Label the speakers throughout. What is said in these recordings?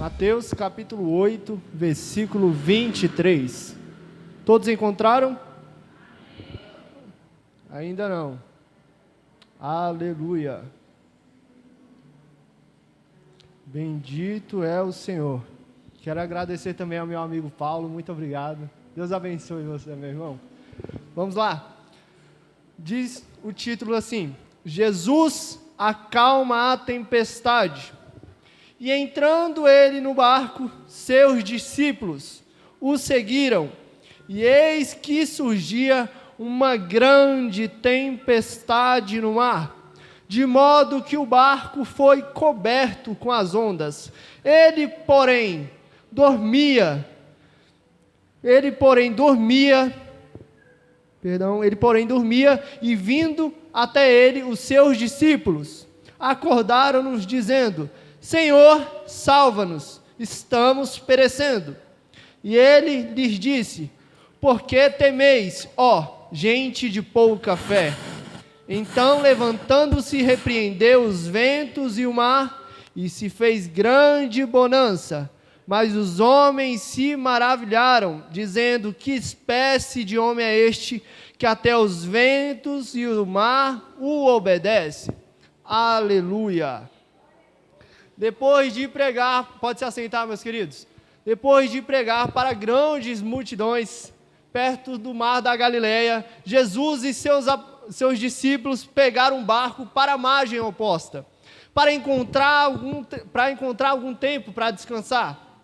Speaker 1: Mateus capítulo 8, versículo 23. Todos encontraram? Ainda não. Aleluia. Bendito é o Senhor. Quero agradecer também ao meu amigo Paulo, muito obrigado. Deus abençoe você, meu irmão. Vamos lá. Diz o título assim: Jesus acalma a tempestade. E entrando ele no barco, seus discípulos o seguiram. E eis que surgia uma grande tempestade no mar, de modo que o barco foi coberto com as ondas. Ele, porém, dormia, e vindo até ele os seus discípulos, acordaram-nos dizendo: Senhor, salva-nos, estamos perecendo. E ele lhes disse: por que temeis, ó gente de pouca fé? Então, levantando-se, repreendeu os ventos e o mar, e se fez grande bonança. Mas os homens se maravilharam, dizendo: que espécie de homem é este, que até os ventos e o mar o obedece? Aleluia! Depois de pregar, pode se assentar, meus queridos. Depois de pregar para grandes multidões, perto do mar da Galileia, Jesus e seus discípulos pegaram um barco para a margem oposta, para encontrar algum tempo para descansar.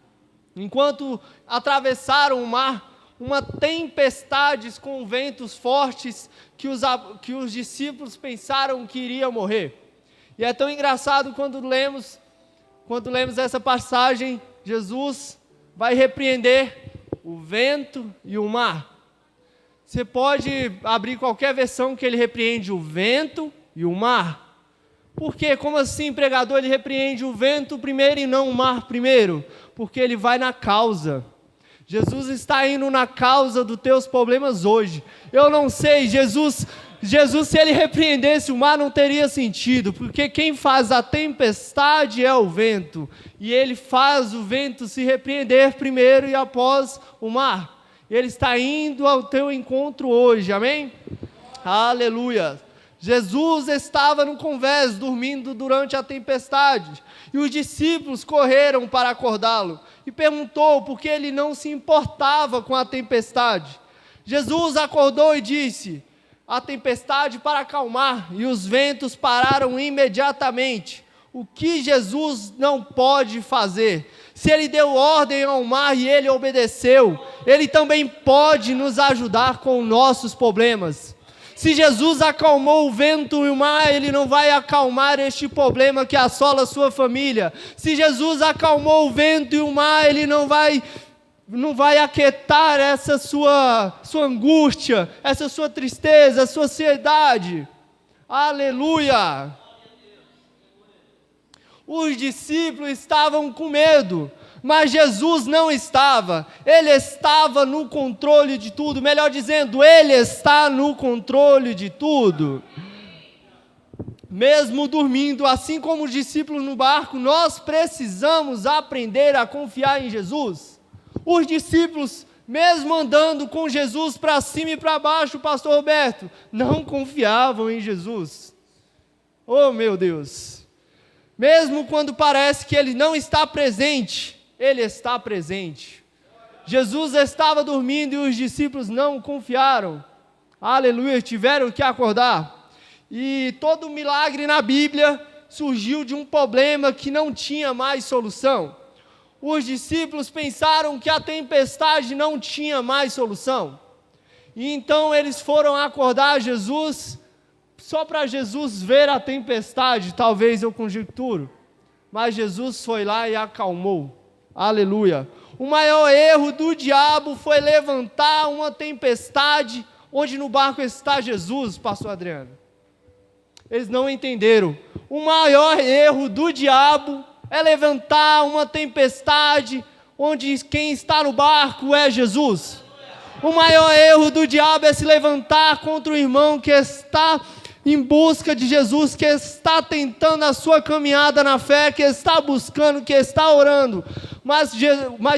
Speaker 1: Enquanto atravessaram o mar, uma tempestade com ventos fortes que os discípulos pensaram que iriam morrer. E é tão engraçado quando lemos essa passagem. Jesus vai repreender o vento e o mar. Você pode abrir qualquer versão que ele repreende o vento e o mar. Por quê? Como assim, pregador, ele repreende o vento primeiro e não o mar primeiro? Porque ele vai na causa. Jesus está indo na causa dos teus problemas hoje. Eu não sei, Jesus, se ele repreendesse o mar, não teria sentido, porque quem faz a tempestade é o vento, e ele faz o vento se repreender primeiro e após o mar. Ele está indo ao teu encontro hoje, amém? Aleluia! Jesus estava no convés, dormindo durante a tempestade, e os discípulos correram para acordá-lo, e perguntou por que ele não se importava com a tempestade. Jesus acordou e disse a tempestade para acalmar, e os ventos pararam imediatamente. O que Jesus não pode fazer? Se ele deu ordem ao mar e ele obedeceu, ele também pode nos ajudar com nossos problemas. Se Jesus acalmou o vento e o mar, ele não vai acalmar este problema que assola a sua família. Se Jesus acalmou o vento e o mar, ele não vai aquietar essa sua angústia, essa sua tristeza, a sua ansiedade. Aleluia! Os discípulos estavam com medo, mas Jesus não estava. Ele estava no controle de tudo. Melhor dizendo, ele está no controle de tudo. Mesmo dormindo, assim como os discípulos no barco, nós precisamos aprender a confiar em Jesus. Os discípulos, mesmo andando com Jesus para cima e para baixo, pastor Roberto, não confiavam em Jesus. Oh, meu Deus! Mesmo quando parece que ele não está presente, ele está presente. Jesus estava dormindo e os discípulos não confiaram. Aleluia, tiveram que acordar. E todo milagre na Bíblia surgiu de um problema que não tinha mais solução. Os discípulos pensaram que a tempestade não tinha mais solução. E então eles foram acordar Jesus, só para Jesus ver a tempestade, talvez eu conjecturo. Mas Jesus foi lá e acalmou. Aleluia. O maior erro do diabo foi levantar uma tempestade onde no barco está Jesus, pastor Adriano. Eles não entenderam. O maior erro do diabo é levantar uma tempestade onde quem está no barco é Jesus. O maior erro do diabo é se levantar contra o irmão que está em busca de Jesus, que está tentando a sua caminhada na fé, que está buscando, que está orando, mas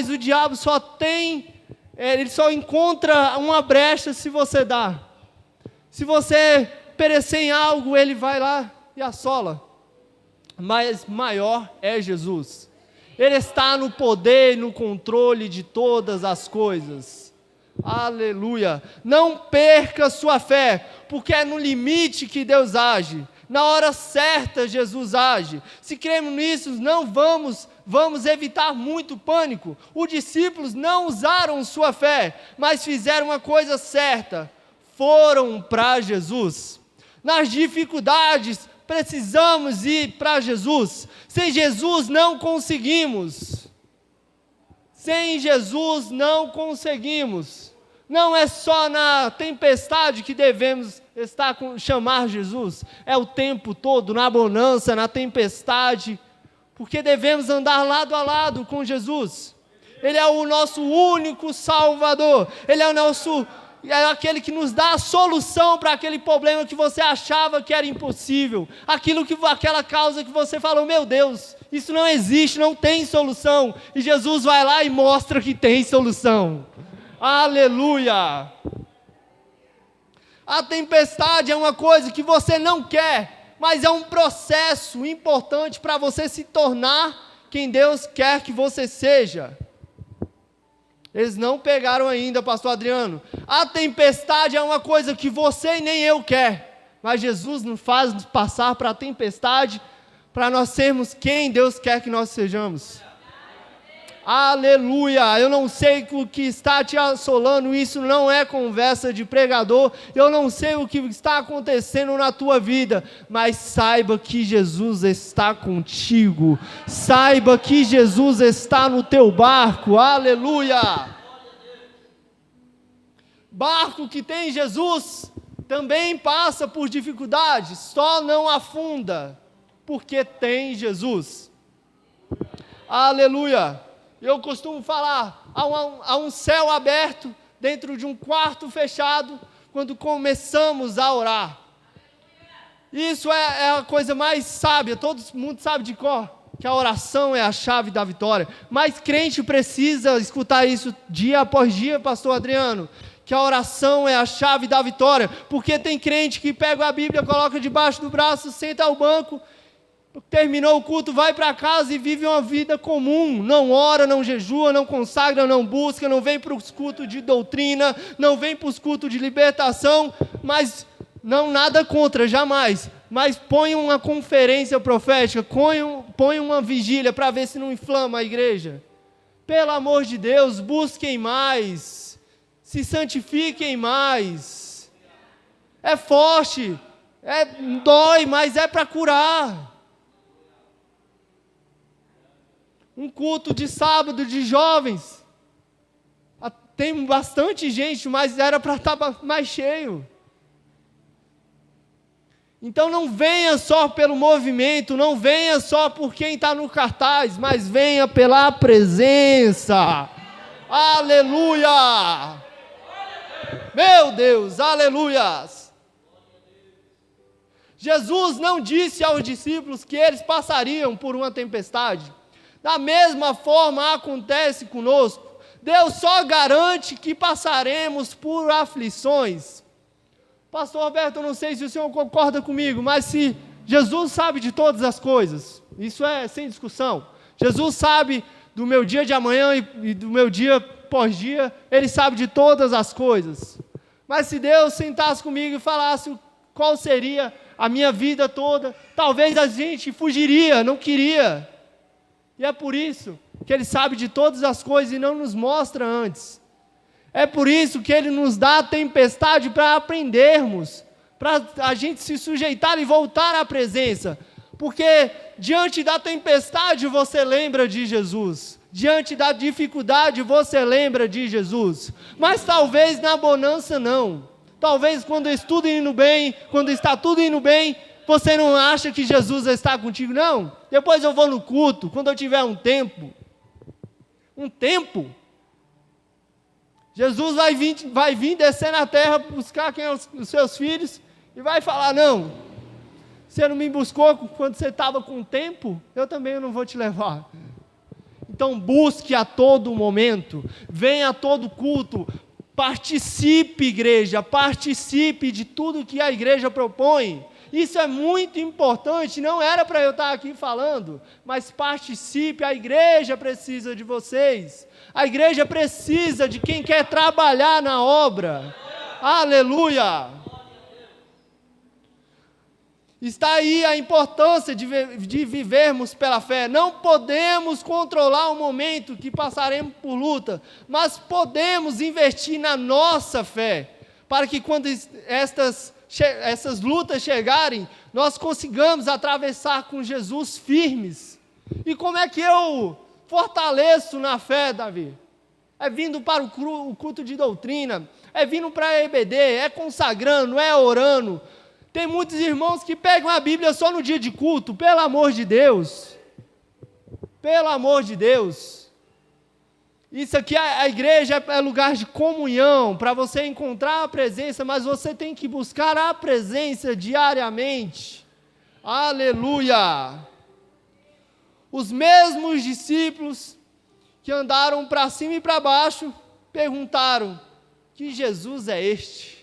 Speaker 1: o diabo ele só encontra uma brecha se você dá. Se você perecer em algo, ele vai lá e assola. Mas maior é Jesus. Ele está no poder e no controle de todas as coisas. Aleluia. Não perca sua fé, porque é no limite que Deus age. Na hora certa Jesus age. Se cremos nisso, não vamos evitar muito pânico. Os discípulos não usaram sua fé, mas fizeram uma coisa certa. Foram para Jesus. Nas dificuldades, precisamos ir para Jesus. Sem Jesus não conseguimos. Sem Jesus não conseguimos. Não é só na tempestade que devemos chamar Jesus. É o tempo todo, na bonança, na tempestade. Porque devemos andar lado a lado com Jesus. Ele é o nosso único Salvador. Ele é aquele que nos dá a solução para aquele problema que você achava que era impossível. Aquela causa que você falou, meu Deus, isso não existe, não tem solução. E Jesus vai lá e mostra que tem solução. Aleluia! A tempestade é uma coisa que você não quer, mas é um processo importante para você se tornar quem Deus quer que você seja. Eles não pegaram ainda, pastor Adriano. A tempestade é uma coisa que você e nem eu quer, mas Jesus nos faz passar para a tempestade, para nós sermos quem Deus quer que nós sejamos. Aleluia! Eu não sei o que está te assolando, isso não é conversa de pregador, eu não sei o que está acontecendo na tua vida, mas saiba que Jesus está contigo, saiba que Jesus está no teu barco, aleluia! Barco que tem Jesus também passa por dificuldades, só não afunda, porque tem Jesus. Aleluia! Eu costumo falar, há um céu aberto dentro de um quarto fechado, quando começamos a orar. Isso é a coisa mais sábia, todo mundo sabe de cor, que a oração é a chave da vitória. Mas crente precisa escutar isso dia após dia, pastor Adriano, que a oração é a chave da vitória, porque tem crente que pega a Bíblia, coloca debaixo do braço, senta ao banco, terminou o culto, vai para casa e vive uma vida comum, não ora, não jejua, não consagra, não busca, não vem para os cultos de doutrina, não vem para os cultos de libertação, mas não nada contra, jamais, mas põe uma conferência profética, põe uma vigília para ver se não inflama a igreja. Pelo amor de Deus, busquem mais, se santifiquem mais, é forte, dói, mas é para curar. Um culto de sábado de jovens, tem bastante gente, mas era para estar mais cheio. Então não venha só pelo movimento, não venha só por quem está no cartaz, mas venha pela presença. Aleluia! Meu Deus, aleluias! Jesus não disse aos discípulos que eles passariam por uma tempestade. Da mesma forma acontece conosco. Deus só garante que passaremos por aflições. Pastor Roberto, eu não sei se o senhor concorda comigo, mas se Jesus sabe de todas as coisas, isso é sem discussão. Jesus sabe do meu dia de amanhã e do meu dia pós-dia, Ele sabe de todas as coisas. Mas se Deus sentasse comigo e falasse qual seria a minha vida toda, talvez a gente fugiria, não queria. E é por isso que Ele sabe de todas as coisas e não nos mostra antes. É por isso que Ele nos dá a tempestade para aprendermos, para a gente se sujeitar e voltar à presença. Porque diante da tempestade você lembra de Jesus. Diante da dificuldade você lembra de Jesus. Mas talvez na bonança não. Talvez quando está tudo indo bem, você não acha que Jesus está contigo? Não. Depois eu vou no culto, quando eu tiver um tempo. Jesus vai vir descer na terra, buscar quem é os seus filhos, e vai falar, não, Você não me buscou quando você estava com tempo? Eu também não vou te levar. Então busque a todo momento, venha a todo culto, participe, igreja, participe de tudo que a igreja propõe. Isso é muito importante, não era para eu estar aqui falando, mas participe, a igreja precisa de vocês. A igreja precisa de quem quer trabalhar na obra. Aleluia! Está aí a importância de vivermos pela fé. Não podemos controlar o momento que passaremos por luta, mas podemos investir na nossa fé, para que quando essas lutas chegarem, nós consigamos atravessar com Jesus firmes. E como é que eu fortaleço na fé, Davi? É vindo para o culto de doutrina, é vindo para a EBD, é consagrando, é orando. Tem muitos irmãos que pegam a Bíblia só no dia de culto, pelo amor de Deus. Pelo amor de Deus. Isso aqui, a igreja é lugar de comunhão, para você encontrar a presença, mas você tem que buscar a presença diariamente. Aleluia! Os mesmos discípulos que andaram para cima e para baixo, perguntaram: que Jesus é este?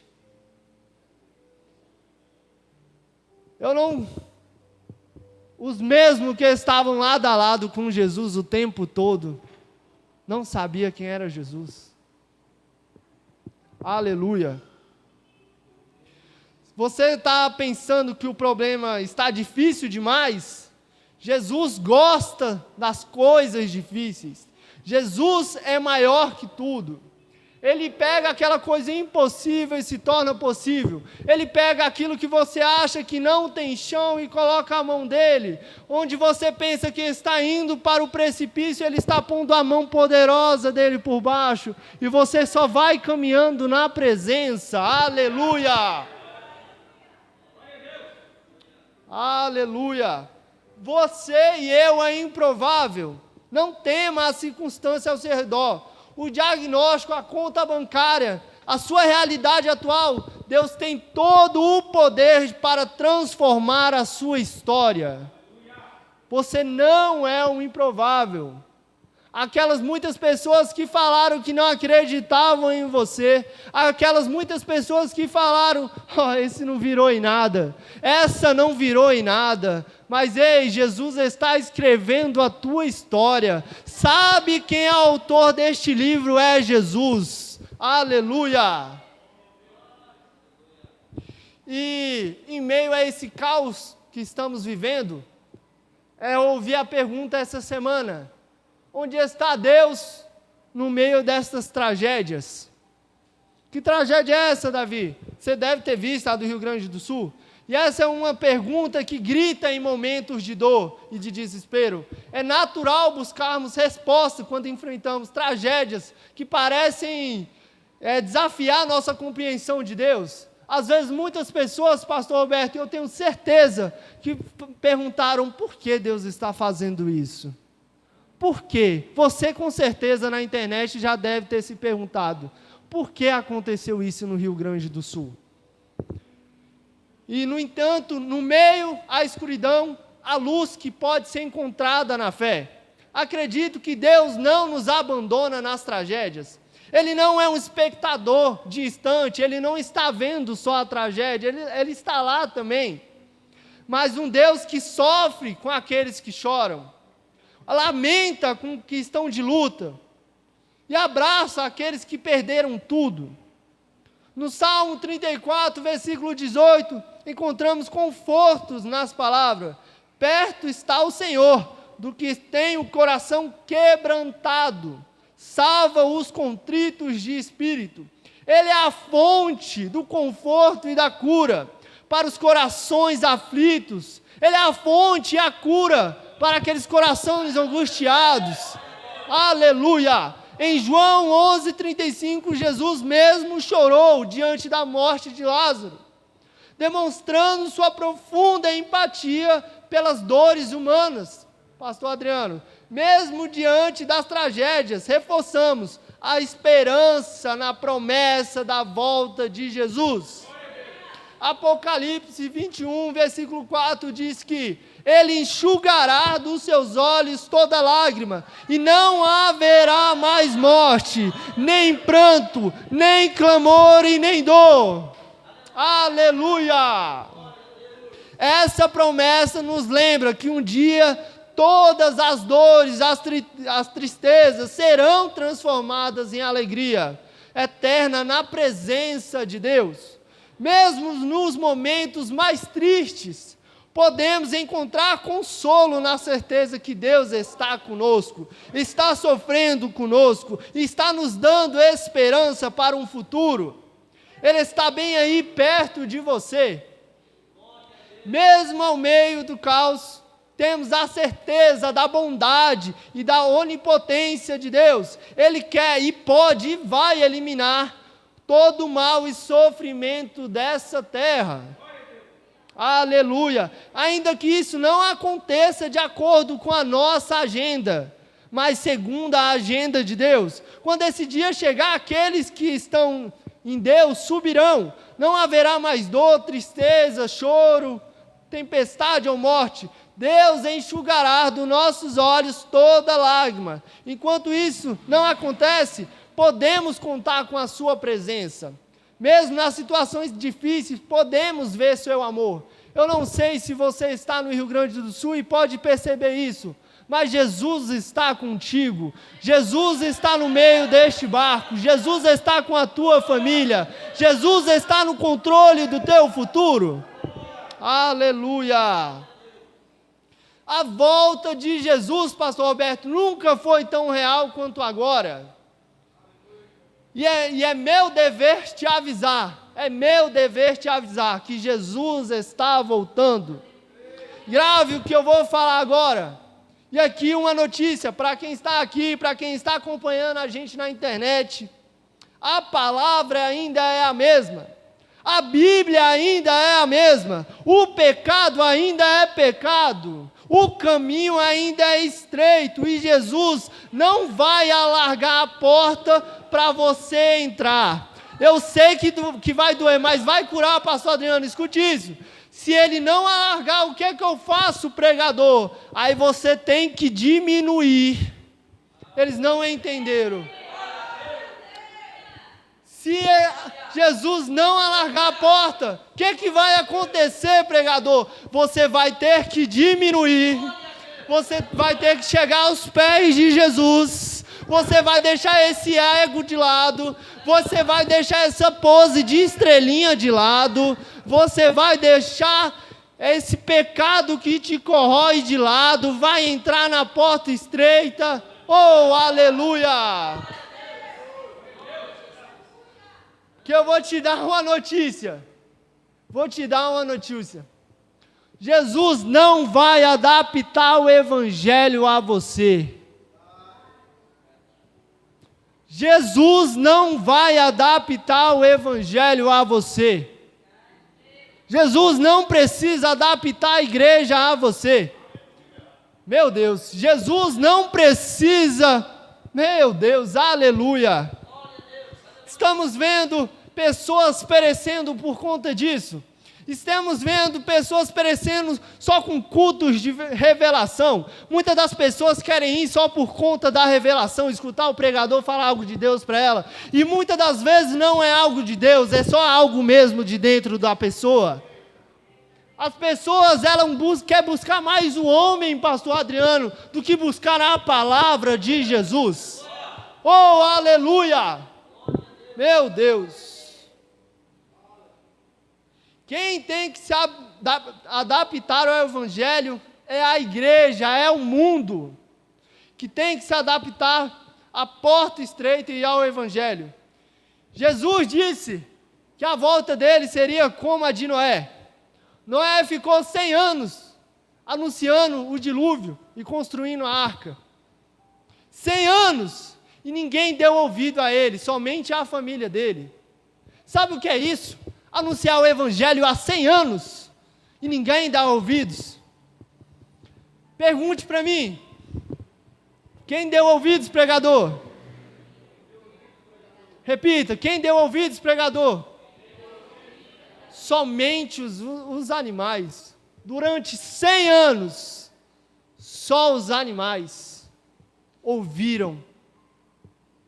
Speaker 1: Os mesmos que estavam lado a lado com Jesus o tempo todo, não sabia quem era Jesus. Aleluia. Você está pensando que o problema está difícil demais? Jesus gosta das coisas difíceis. Jesus é maior que tudo. Ele pega aquela coisa impossível e se torna possível. Ele pega aquilo que você acha que não tem chão e coloca a mão dele. Onde você pensa que está indo para o precipício, ele está pondo a mão poderosa dele por baixo. E você só vai caminhando na presença. Aleluia! Aleluia! Você e eu é improvável. Não tema a circunstância ao seu redor. O diagnóstico, a conta bancária, a sua realidade atual, Deus tem todo o poder para transformar a sua história. Você não é um improvável. Aquelas muitas pessoas que falaram que não acreditavam em você, aquelas muitas pessoas que falaram: esse não virou em nada, essa não virou em nada. Mas ei, Jesus está escrevendo a tua história. Sabe quem é o autor deste livro? É Jesus. Aleluia! E em meio a esse caos que estamos vivendo, ouvir a pergunta essa semana: onde está Deus no meio destas tragédias? Que tragédia é essa, Davi? Você deve ter visto a do Rio Grande do Sul. E essa é uma pergunta que grita em momentos de dor e de desespero. É natural buscarmos resposta quando enfrentamos tragédias que parecem desafiar a nossa compreensão de Deus. Às vezes muitas pessoas, pastor Roberto, eu tenho certeza, que perguntaram: por que Deus está fazendo isso? Por quê? Você com certeza na internet já deve ter se perguntado: por que aconteceu isso no Rio Grande do Sul? E, no entanto, no meio à escuridão, a luz que pode ser encontrada na fé. Acredito que Deus não nos abandona nas tragédias. Ele não é um espectador distante, Ele não está vendo só a tragédia, Ele está lá também. Mas um Deus que sofre com aqueles que choram, lamenta com que estão de luta, e abraça aqueles que perderam tudo. No Salmo 34, versículo 18, encontramos confortos nas palavras: perto está o Senhor do que tem o coração quebrantado, salva os contritos de espírito. Ele é a fonte do conforto e da cura para os corações aflitos. Ele é a fonte e a cura para aqueles corações angustiados. Aleluia! Em João 11:35, Jesus mesmo chorou diante da morte de Lázaro, demonstrando sua profunda empatia pelas dores humanas. Pastor Adriano, mesmo diante das tragédias, reforçamos a esperança na promessa da volta de Jesus. Apocalipse 21, versículo 4 diz que Ele enxugará dos seus olhos toda lágrima, e não haverá mais morte, nem pranto, nem clamor e nem dor. Aleluia! Essa promessa nos lembra que um dia todas as dores, as tristezas serão transformadas em alegria eterna na presença de Deus. Mesmo nos momentos mais tristes, podemos encontrar consolo na certeza que Deus está conosco, está sofrendo conosco, está nos dando esperança para um futuro. Ele está bem aí perto de você. Mesmo ao meio do caos, temos a certeza da bondade e da onipotência de Deus. Ele quer e pode e vai eliminar todo o mal e sofrimento dessa terra. Aleluia! Ainda que isso não aconteça de acordo com a nossa agenda, mas segundo a agenda de Deus. Quando esse dia chegar, aqueles que estão em Deus subirão. Não haverá mais dor, tristeza, choro, tempestade ou morte. Deus enxugará dos nossos olhos toda lágrima. Enquanto isso não acontece, podemos contar com a sua presença. Mesmo nas situações difíceis, podemos ver seu amor. Eu não sei se você está no Rio Grande do Sul e pode perceber isso, mas Jesus está contigo. Jesus está no meio deste barco. Jesus está com a tua família. Jesus está no controle do teu futuro. Aleluia! A volta de Jesus, pastor Roberto, nunca foi tão real quanto agora. E é meu dever te avisar, que Jesus está voltando. Grave o que eu vou falar agora. E aqui uma notícia, para quem está aqui, para quem está acompanhando a gente na internet, a palavra ainda é a mesma. A Bíblia ainda é a mesma. O pecado ainda é pecado. O caminho ainda é estreito e Jesus não vai alargar a porta para você entrar. Eu sei que vai doer, mas vai curar, pastor Adriano, escute isso. Se ele não alargar, o que é que eu faço, pregador? Aí você tem que diminuir. Eles não entenderam. Se Jesus não alargar a porta, o que vai acontecer, pregador? Você vai ter que diminuir, você vai ter que chegar aos pés de Jesus, você vai deixar esse ego de lado, você vai deixar essa pose de estrelinha de lado, você vai deixar esse pecado que te corrói de lado, vai entrar na porta estreita. Oh, aleluia! Que eu vou te dar uma notícia. Jesus não vai adaptar o evangelho a você. Jesus não vai adaptar o evangelho a você. Jesus não precisa adaptar a igreja a você. Meu Deus, Jesus não precisa. Meu Deus, aleluia. Estamos vendo pessoas perecendo por conta disso. Estamos vendo pessoas perecendo só com cultos de revelação. Muitas das pessoas querem ir só por conta da revelação, escutar o pregador falar algo de Deus para ela. E muitas das vezes não é algo de Deus, é só algo mesmo de dentro da pessoa. As pessoas querem buscar mais o homem, pastor Adriano, do que buscar a palavra de Jesus. Oh, aleluia! Meu Deus! Quem tem que se adaptar ao evangelho é a igreja, é o mundo, que tem que se adaptar à porta estreita e ao evangelho. Jesus disse que a volta dele seria como a de Noé. Noé ficou 100 anos anunciando o dilúvio e construindo a arca. 100 anos! E ninguém deu ouvido a ele, somente a família dele. Sabe o que é isso? Anunciar o evangelho há 100 anos e ninguém dá ouvidos. Pergunte para mim, quem deu ouvidos, pregador? Repita, quem deu ouvidos, pregador? somente os animais. Durante 100 anos, só os animais ouviram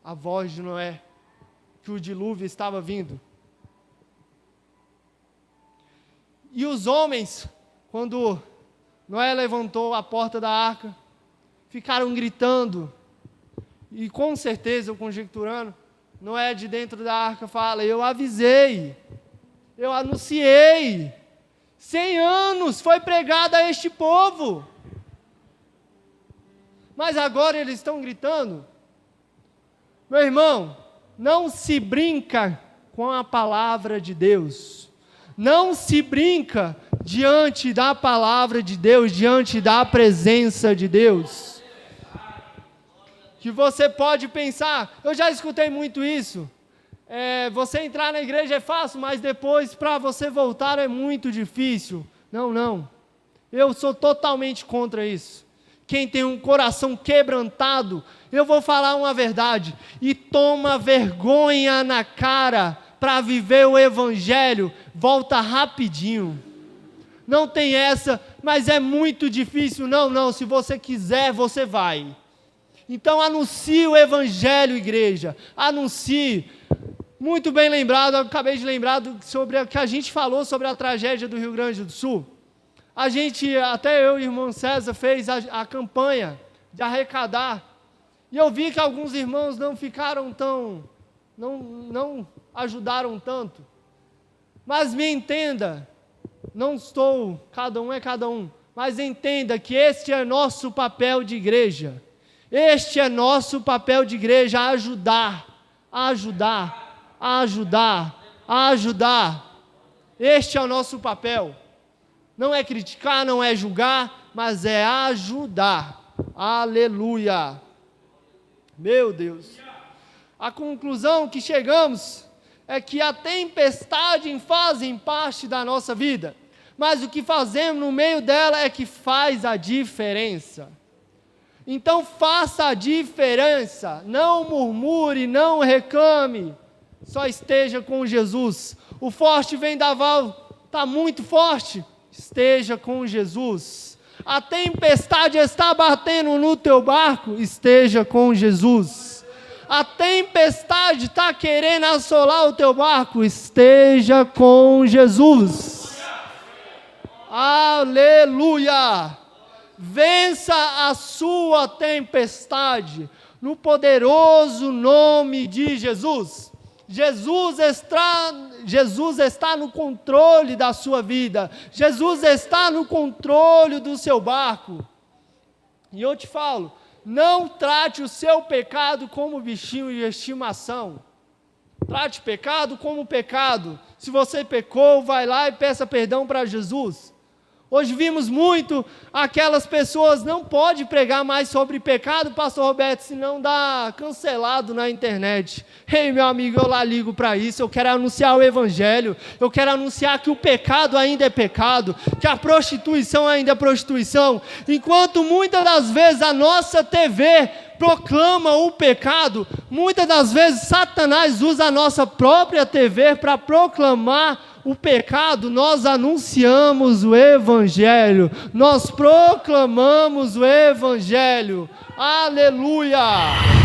Speaker 1: a voz de Noé, que o dilúvio estava vindo. E os homens, quando Noé levantou a porta da arca, ficaram gritando, e com certeza, eu conjecturando, Noé de dentro da arca fala: eu avisei, eu anunciei, 100 anos foi pregado a este povo, mas agora eles estão gritando. Meu irmão, não se brinca com a palavra de Deus, não se brinca diante da palavra de Deus, diante da presença de Deus. Que você pode pensar, eu já escutei muito isso, você entrar na igreja é fácil, mas depois para você voltar é muito difícil. Não, eu sou totalmente contra isso. Quem tem um coração quebrantado, eu vou falar uma verdade, e toma vergonha na cara para viver o evangelho, volta rapidinho. Não tem essa, mas é muito difícil. Não, se você quiser, você vai. Então anuncie o evangelho, igreja, anuncie. Muito bem lembrado, eu acabei de lembrar sobre o que a gente falou sobre a tragédia do Rio Grande do Sul. A gente, até eu e o irmão César, fez a campanha de arrecadar, e eu vi que alguns irmãos não ficaram não ajudaram tanto, mas me entenda, não estou, cada um é cada um, mas entenda que este é nosso papel de igreja, este é nosso papel de igreja, ajudar, este é o nosso papel. Não é criticar, não é julgar, mas é ajudar. Aleluia. Meu Deus. A conclusão que chegamos é que a tempestade fazem parte da nossa vida, mas o que fazemos no meio dela é que faz a diferença. Então faça a diferença, não murmure, não reclame, só esteja com Jesus. O forte vendaval está muito forte. Esteja com Jesus. A tempestade está batendo no teu barco, esteja com Jesus. A tempestade está querendo assolar o teu barco, esteja com Jesus. Aleluia! Vença a sua tempestade, no poderoso nome de Jesus. Jesus está no controle da sua vida. Jesus está no controle do seu barco. E eu te falo, não trate o seu pecado como bichinho de estimação. Trate pecado como pecado. Se você pecou, vai lá e peça perdão para Jesus. Hoje vimos muito aquelas pessoas, não pode pregar mais sobre pecado, pastor Roberto, senão dá cancelado na internet. Ei, meu amigo, eu lá ligo para isso, eu quero anunciar o evangelho, eu quero anunciar que o pecado ainda é pecado, que a prostituição ainda é prostituição, enquanto muitas das vezes a nossa TV proclama o pecado, muitas das vezes Satanás usa a nossa própria TV para proclamar o pecado. Nós anunciamos o evangelho, nós proclamamos o evangelho. Aleluia!